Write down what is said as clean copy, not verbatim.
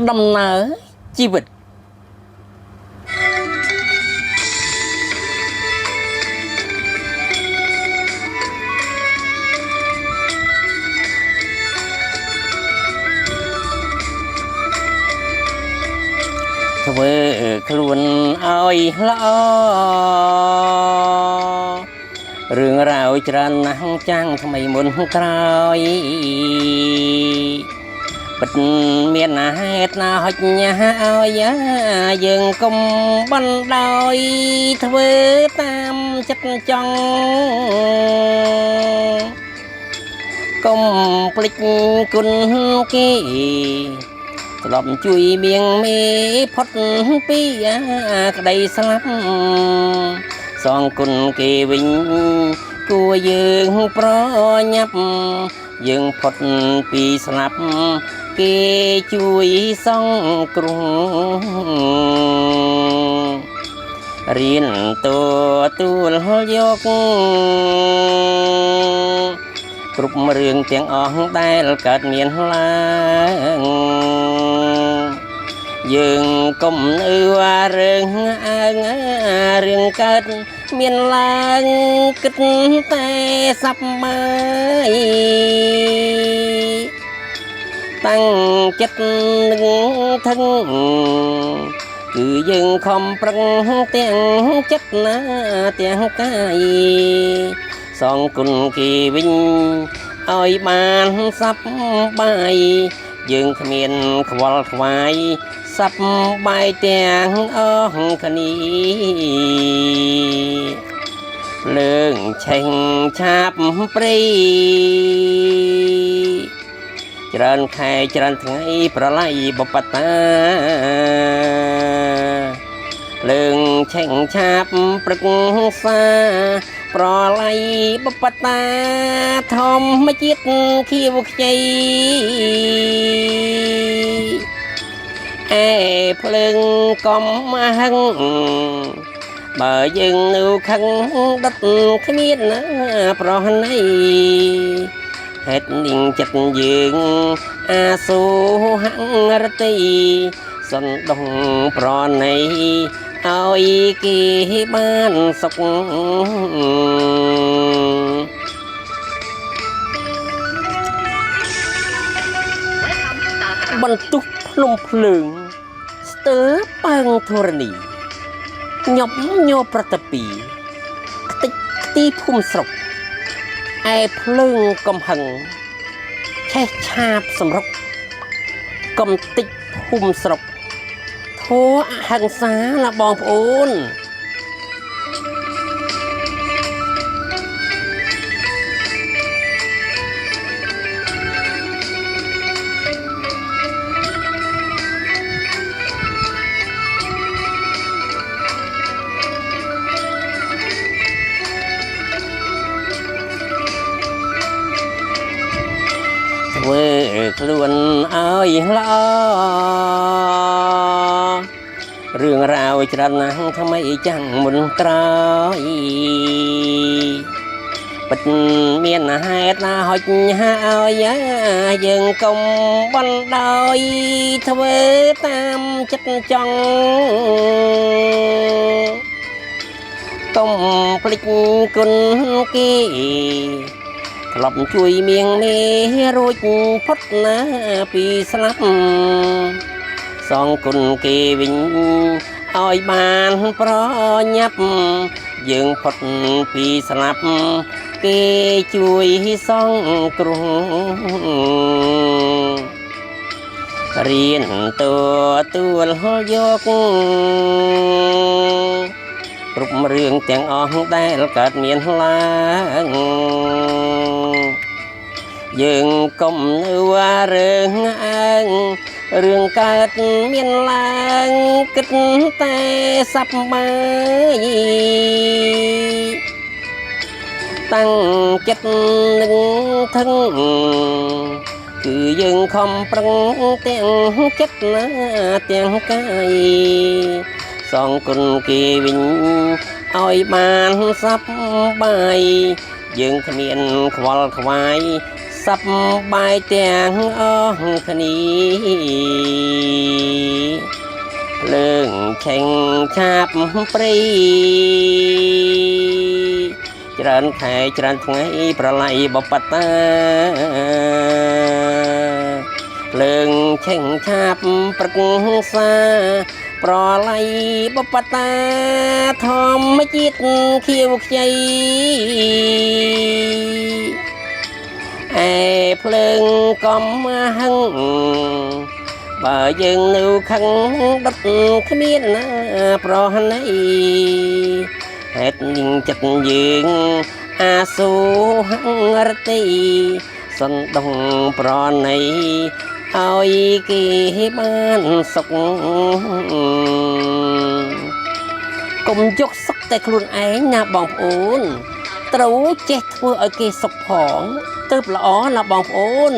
ដំណើរជីវិតធ្វើខ្លួនឲ្យល្អរឿងរ៉ាវច្រើនណាស់ចាំងថ្មីមុនក្រោយបិទមានហេតុណាហុចញ៉ាឲ្យយើងកុំបណ្ដោយធ្វើតាមចិត្តចង់កុំភ្លេចគុណគេស្លាប់ជួយមៀងមេផុតពីក្តីស្លាប់សងគុណគេវិញគួរយើងប្រញាប់យើងផុតពីស្លាប់គេជួយសងគ្រោះរៀនទទួលយកគ្រប់រឿងទាំងអស់ដែលកើតមានឡើងយើងកុំអឺរឿងអើងរឿងកើតមានឡើងគិតតែសប្បាយតាំងចិត្តនឹងធឹងគឺយើងខំប្រឹងទាំងចិត្តណាទាំងកាយសងគុណគេវិញឲ្យបានសប្បាយយើងគ្មានខ្វល់ខ្វាយសប្បាយទាំងអស់គ្នាលើងឆេងឆាបព្រៃច្រើនខែច្រើនថ្ងៃប្រឡ័យបបតាលើងឆេងឆាបព្រឹកសាប្រឡ័យបបតាធម្មជាតិខៀវខ្ចីភ្លើងកំហឹងបើយើងនៅខឹងដុតគ្មានណាប្រណីហេតុនឹងចិត្តយើងអាសូហរតីសណ្ដងប្រណីឲ្យគេបានសុខបន្ទុះភ្នំភ្លើងស្ទើរប៉ើងធរណីញប់ញោប្រតពីខ្ទេចខ្ទីភូមិស្រុកភ្លើងកំហឹងឆេះឆាបសម្រុកកំតិចភូមិស្រុកធัวអហិង្សាណាបងប្អូនធ្វើខ្លួនឲ្យល្អរឿងរ៉ាវច្រើនណាស់ថ្មីចាំងមុនក្រោយបិទមានហេតុណាហុចឲ្យយើងកុំបណ្ដោយធ្វើតាមចិត្តចង់កុំភ្លេចគុណគេធ្លាប់ជួយមៀងមេរួចផុតណាពីស្លាប់សងគុណគេវិញឲ្យបានប្រញាប់យើងផុតពីស្លាប់គេជួយសងគ្រោះរៀនទទួលយកគ្រប់រឿងទាំងអស់ដែលកើតមានឡើងយើងកុំនៅរឿងអើងរឿងកើតមានឡើងគិតតែសប្បាយតាំងចិត្តនឹងធឹងគឺយើងខំប្រឹងទាំងចិត្តណាទាំងកាយសងគុណគេវិញឲ្យបានសប្បាយយើងគ្មានខ្វល់ខ្វាយស សប្បាយទាំងអស់គ្នាលើងឆេងឆាបព្រីច្រើនខែច្រើនថ្ងៃប្រឡ័យបបតាលើងឆេងឆាបប្រឹក្សាប្រឡ័យបបតាធម្មជាតិខៀវខ្ចីឯភ្លើងកំហឹងបើយើងនៅខឹងដុតគ្មានណាប្រណីហេតុនឹងចិត្តយើងអាសូហរទីសណ្ដងប្រណីឲ្យគេបានសុខកុំយកសុខតែខ្លួនឯងណាបងប្អូនត្រូវចេះធ្វើឲ្យគេសុខផងទើបល្អណាបងប្អូន